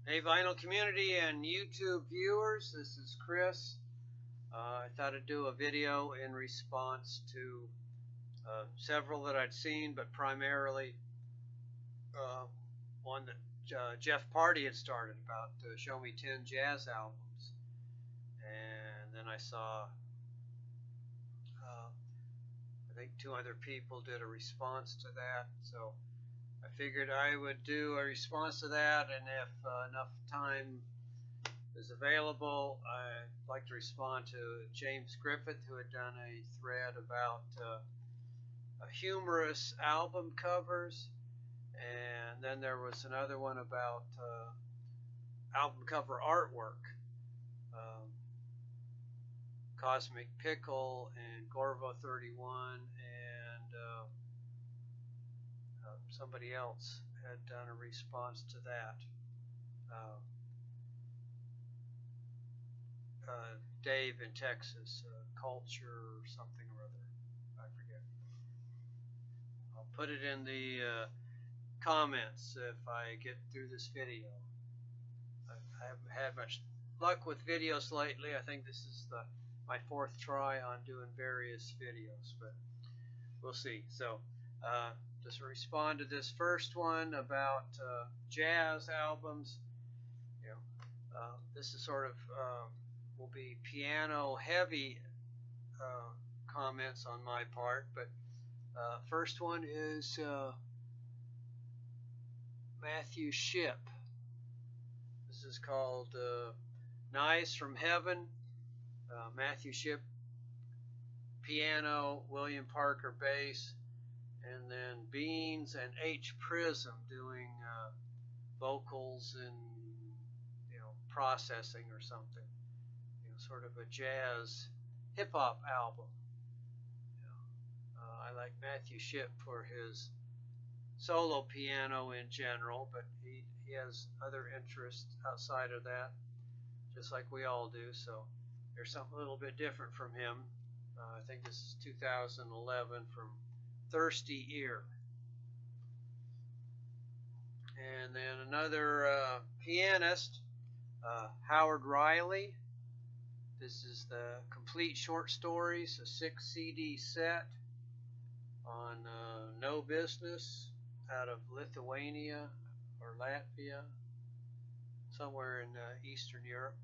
Hey vinyl community and YouTube viewers, this is Chris. I thought I'd do a video in response to several that I'd seen, but primarily one that Jeff Party had started about Show Me 10 Jazz Albums. And then I saw, I think 2 other people did a response to that. So I figured I would do a response to that, and if enough time is available, I'd like to respond to James Griffiths, who had done a thread about humorous album covers, and then there was another one about album cover artwork. Cosmic Pickle and Gorvo 31 and somebody else had done a response to that. Dave in Texas, Culture or something or other, I forget. I'll put it in the comments if I get through this video. I haven't had much luck with videos lately. I think this is my 4th try on doing various videos, but we'll see. So just respond to this first one about jazz albums. You know, this is sort of will be piano heavy comments on my part, but first one is Matthew Shipp. This is called Knives from Heaven. Matthew Shipp piano, William Parker bass, and then Beans and H. Prism doing vocals and processing or something. Sort of a jazz hip-hop album. I like Matthew Shipp for his solo piano in general, but he has other interests outside of that, just like we all do, so there's something a little bit different from him. I think this is 2011 from Thirsty Ear. And then another pianist, Howard Riley. This is the complete short stories, a 6 CD set on No Business out of Lithuania or Latvia, somewhere in Eastern Europe.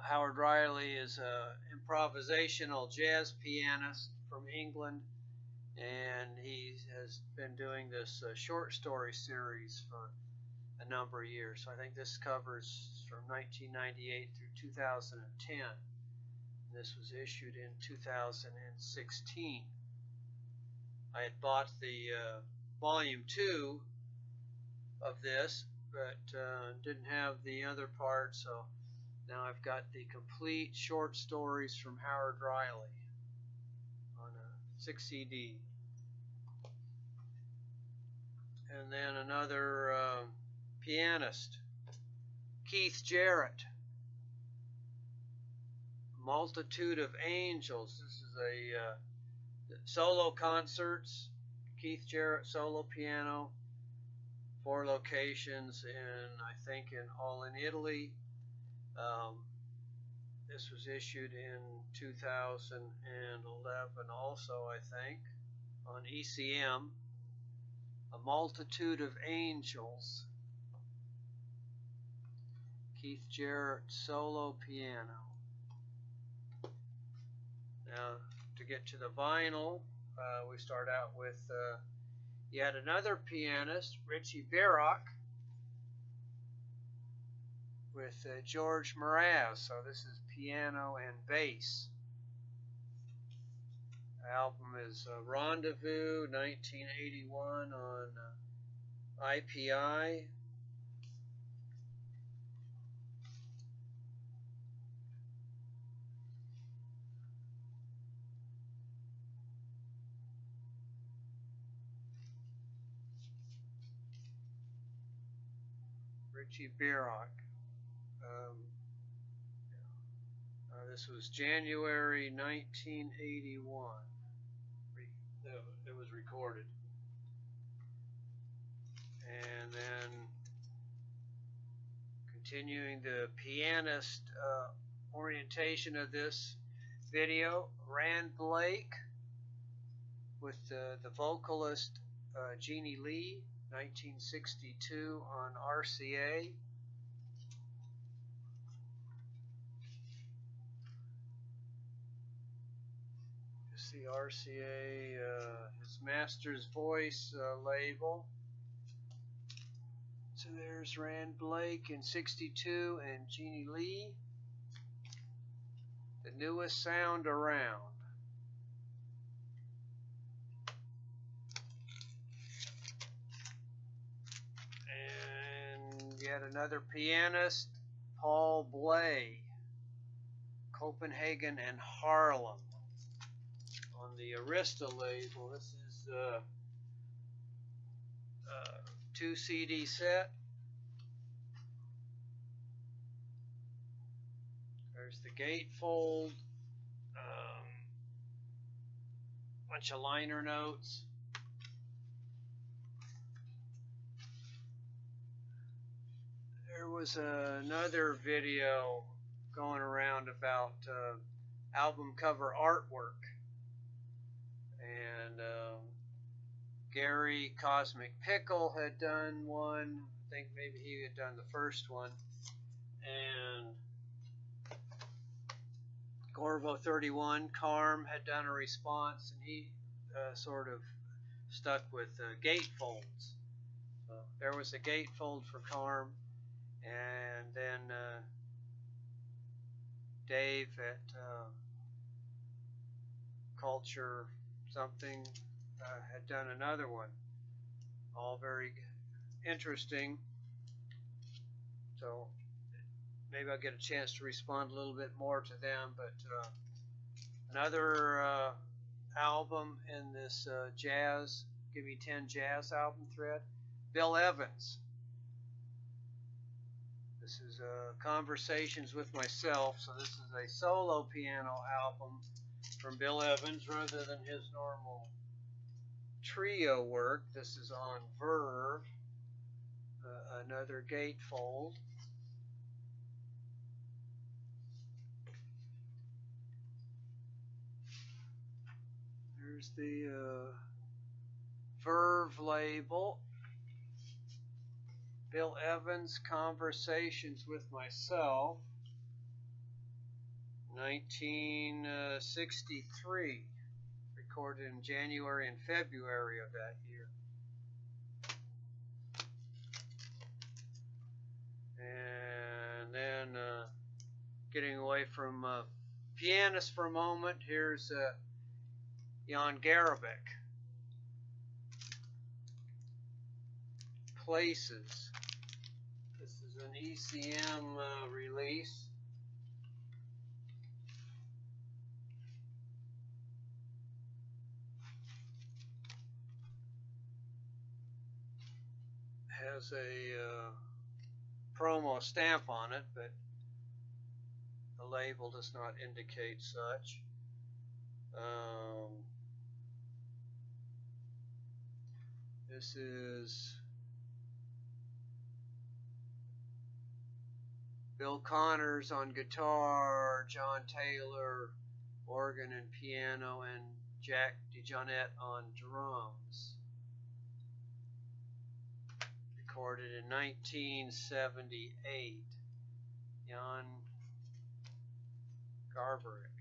Howard Riley is an improvisational jazz pianist from England, and he has been doing this short story series for a number of years. So I think this covers from 1998 through 2010. This was issued in 2016. I had bought the volume 2 of this, but didn't have the other part, so now I've got the complete short stories from Howard Riley on a 6 CD. And then another pianist, Keith Jarrett, Multitude of Angels. This is a solo concerts, Keith Jarrett solo piano, 4 locations I think all in Italy. This was issued in 2011 also, I think, on ECM. A Multitude of Angels, Keith Jarrett solo piano. Now, to get to the vinyl, we start out with yet another pianist, Richie Bearrock, with George Mraz. So this is piano and bass. The album is Rendezvous, 1981 on IPI. Richie Bearrock. This was January 1981. It was recorded. And then continuing the pianist orientation of this video, Rand Blake with the vocalist Jeannie Lee, 1962 on RCA. Just the RCA, his Master's Voice label. So there's Rand Blake in 62 and Jeannie Lee. The newest sound around. And yet another pianist, Paul Bley, Copenhagen and Harlem. On the Arista label, this is a 2 CD set. There's the Gatefold, bunch of liner notes. There was another video going around about album cover artwork, and Gary Cosmic Pickle had done one. I think maybe he had done the first one, and Gorvo 31 Carm had done a response, and he sort of stuck with gatefolds. So there was a gatefold for Carm, and then Dave at Culture something had done another one. All very interesting. So maybe I'll get a chance to respond a little bit more to them. But another album in this jazz, Gimme 10 jazz album thread, Bill Evans. This is Conversations with Myself. So this is a solo piano album from Bill Evans rather than his normal trio work. This is on Verve, another gatefold. There's the Verve label. Bill Evans, Conversations with Myself, 1963, recorded in January and February of that year. And then getting away from pianists for a moment, here's Jan Garabek, Places. This is an ECM release. Has a promo stamp on it, but the label does not indicate such. This is Bill Connors on guitar, John Taylor organ and piano, and Jack DeJohnette on drums. Recorded in 1978. Jan Garbarek.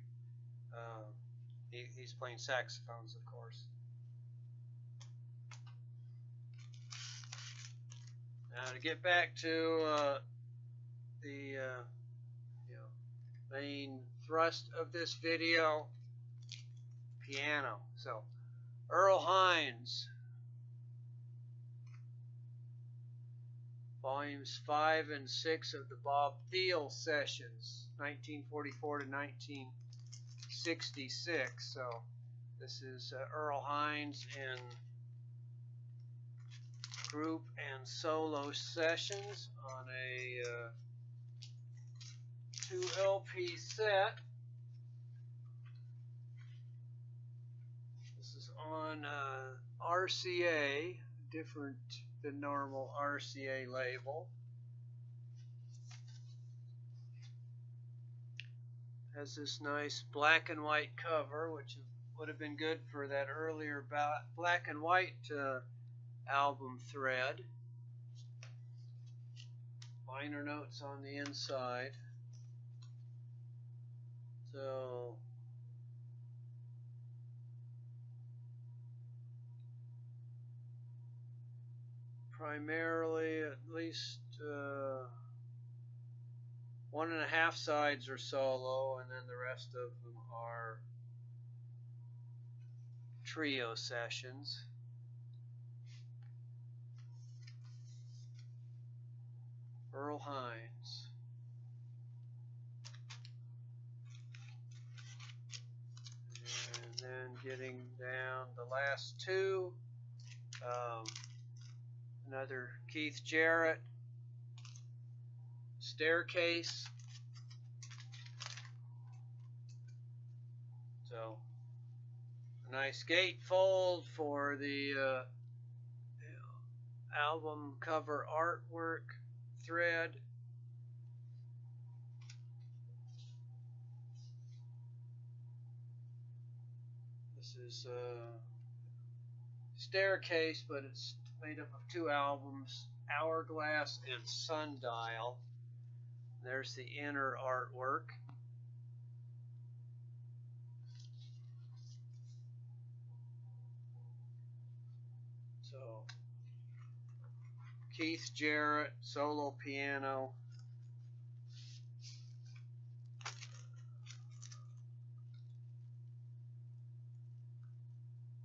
He's playing saxophones, of course. Now to get back to the main thrust of this video, piano. So Earl Hines, volumes 5 and 6 of the Bob Thiele sessions, 1944 to 1966. So this is Earl Hines in group and solo sessions on a 2 LP set. This is on RCA, different the normal RCA label. Has this nice black and white cover, which would have been good for that earlier black and white album thread. Liner notes on the inside. So primarily at least 1.5 sides are solo, and then the rest of them are trio sessions. Earl Hines. And then getting down the last two, another Keith Jarrett Staircase. So a nice gatefold for the album cover artwork thread. This is a Staircase, but it's made up of 2 albums, Hourglass and Sundial. There's the inner artwork. So Keith Jarrett solo piano.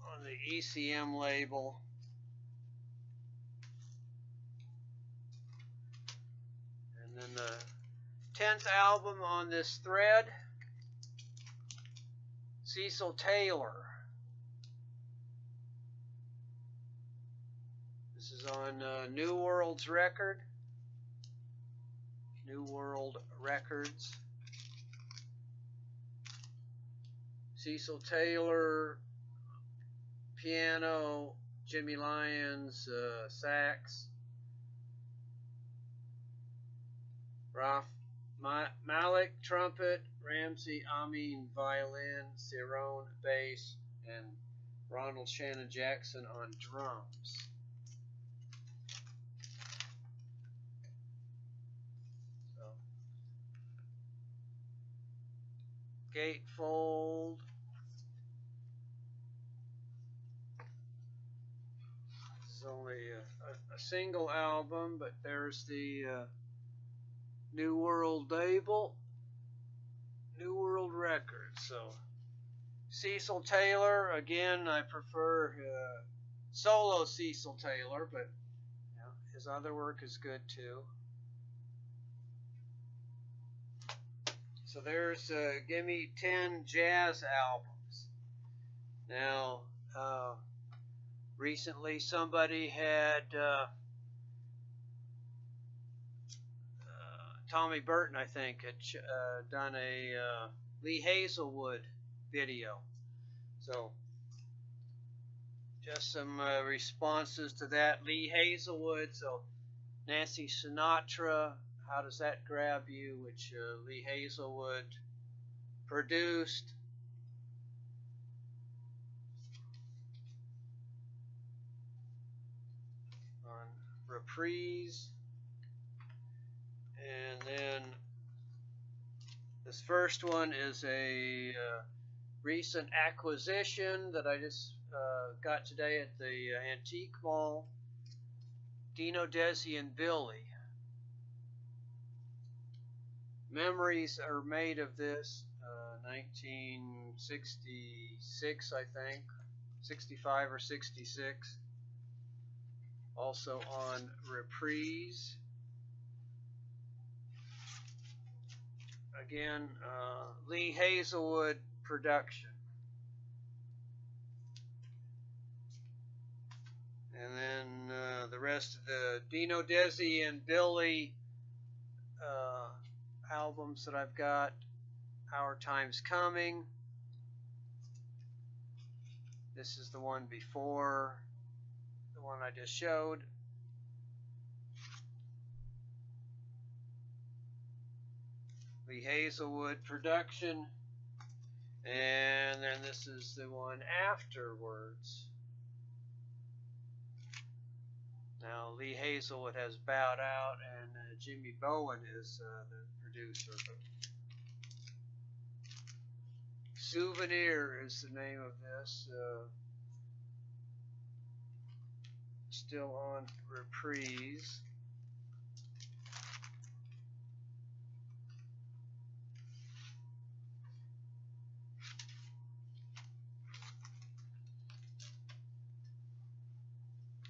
On the ECM label. And then the 10th album on this thread, Cecil Taylor. This is on New World's record. New World Records. Cecil Taylor, piano, Jimmy Lyons, sax. Raf Malik, trumpet, Ramsey Amin, violin, Cerrone, bass, and Ronald Shannon Jackson on drums. So, gatefold. This is only a single album, but there's the New World label, New World Records. So Cecil Taylor, again, I prefer solo Cecil Taylor, but you know, his other work is good too. So there's Gimme 10 jazz albums. Now, recently somebody had Tommy Burton, I think, had done a Lee Hazelwood video. So just some responses to that. Lee Hazelwood, so Nancy Sinatra, How Does That Grab You, which Lee Hazelwood produced. On Reprise. And then this first one is a recent acquisition that I just got today at the Antique Mall. Dino Desi and Billy. Memories are made of this, 1966, I think, 65 or 66. Also on Reprise. Again, Lee Hazelwood production. And then the rest of the Dino Desi and Billy albums that I've got. Our Time's Coming. This is the one before the one I just showed. Lee Hazelwood production. And then this is the one afterwards. Now Lee Hazelwood has bowed out, and Jimmy Bowen is the producer. Souvenir is the name of this. Still on reprise.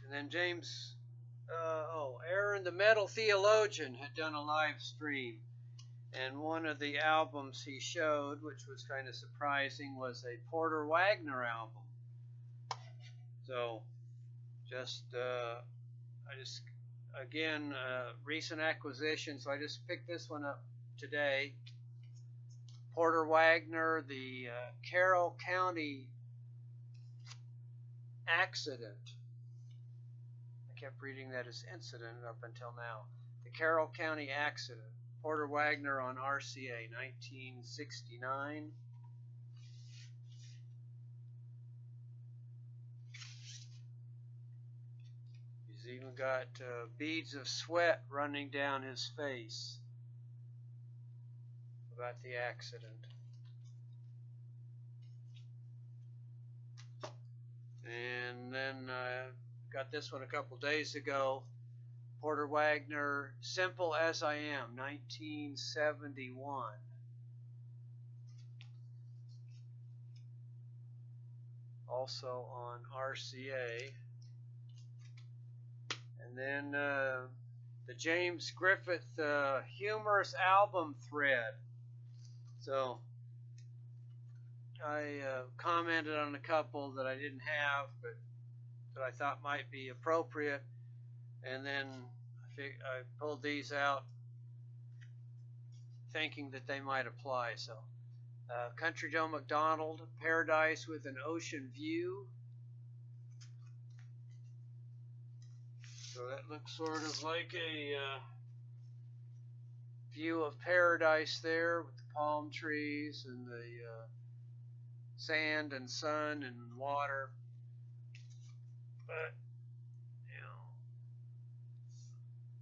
And then James, Aaron the Metal Theologian had done a live stream. And one of the albums he showed, which was kind of surprising, was a Porter Wagner album. So, recent acquisition, so I just picked this one up today. Porter Wagner, the Carroll County accident. I kept reading that as incident up until now. The Carroll County accident. Porter Wagner on RCA, 1969. He's even got beads of sweat running down his face about the accident. And then I got this one a couple days ago. Porter Wagner, Simple as I Am, 1971. Also on RCA. And then the James Griffiths humorous album thread. So I commented on a couple that I didn't have, but that I thought might be appropriate. And then I pulled these out thinking that they might apply. So, Country Joe McDonald, Paradise with an Ocean View. So that looks sort of like a view of paradise there with the palm trees and the sand and sun and water. But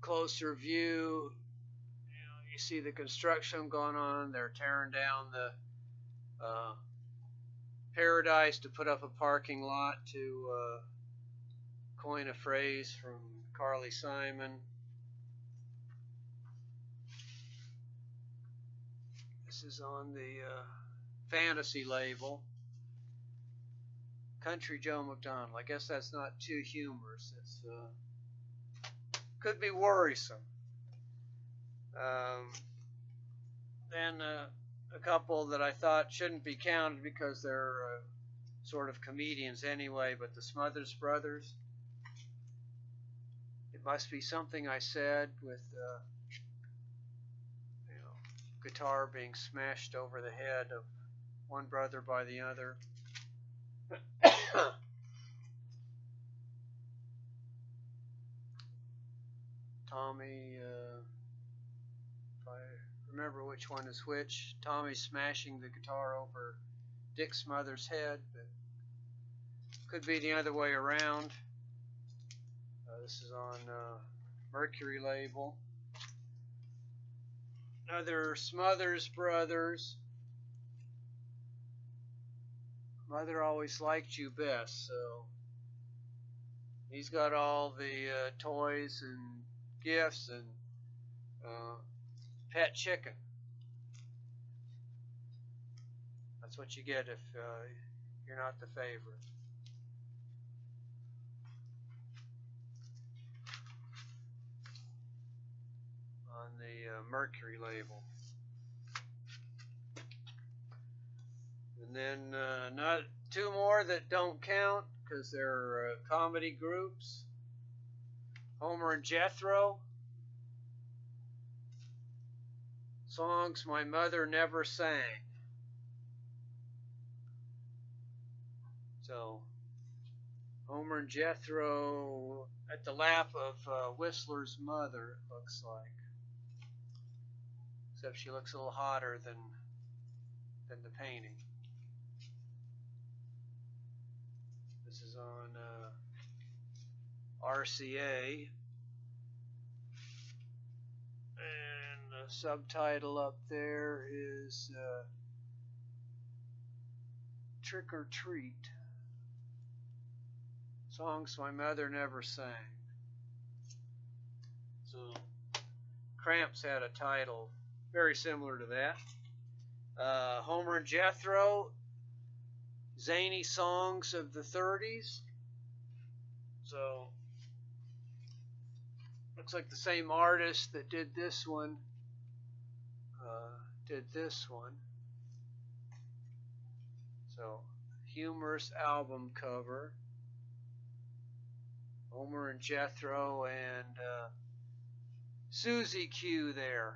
closer view, you see the construction going on. They're tearing down the paradise to put up a parking lot, to coin a phrase from Carly Simon. This is on the fantasy label. Country Joe McDonald. I guess that's not too humorous. It's could be worrisome. Then a couple that I thought shouldn't be counted because they're sort of comedians anyway, but the Smothers Brothers. It must be something I said with guitar being smashed over the head of one brother by the other. Tommy, if I remember which one is which, Tommy smashing the guitar over Dick Smothers' head, but could be the other way around. This is on Mercury label. Another Smothers Brothers. Mother always liked you best, so he's got all the toys and gifts and pet chicken. That's what you get if you're not the favorite. On the Mercury label. And then not two more that don't count because they're comedy groups. Homer and Jethro. Songs my mother never sang. So, Homer and Jethro at the lap of Whistler's mother, it looks like. except she looks a little hotter than the painting. This is on RCA, and the subtitle up there is Trick or Treat, songs my mother never sang. So Cramps had a title very similar to that. Homer and Jethro, zany songs of the 30s. So looks like the same artist that did this one did this one. So humorous album cover. Homer and Jethro and Susie Q there.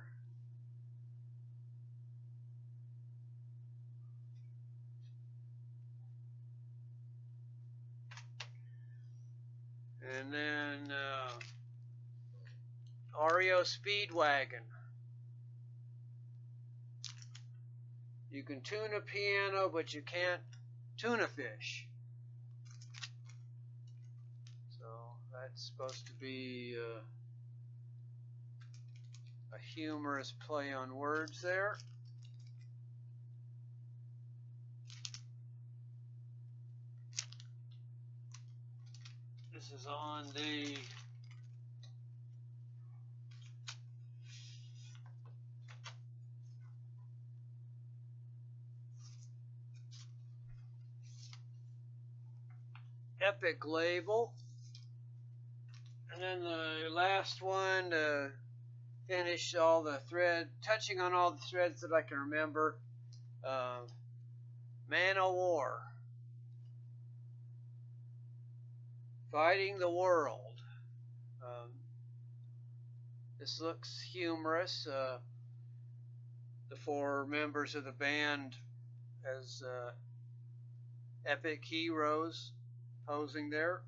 And then REO Speedwagon. You can tune a piano, but you can't tune a fish. So that's supposed to be a humorous play on words there. This is on the Epic label. And then the last one to finish all the thread, touching on all the threads that I can remember. Man o' War. Fighting the World. This looks humorous. The four members of the band as epic heroes posing there.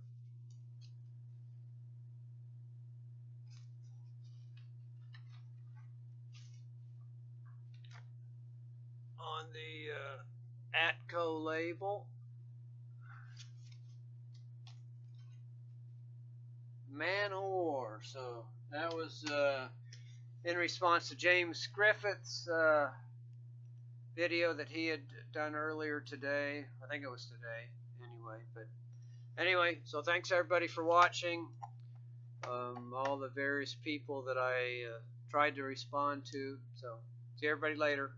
On the Atco label, Man o' War. So that was in response to James Griffiths' video that he had done earlier today. I think it was today anyway. But anyway, so thanks everybody for watching. All the various people that I tried to respond to. So see everybody later.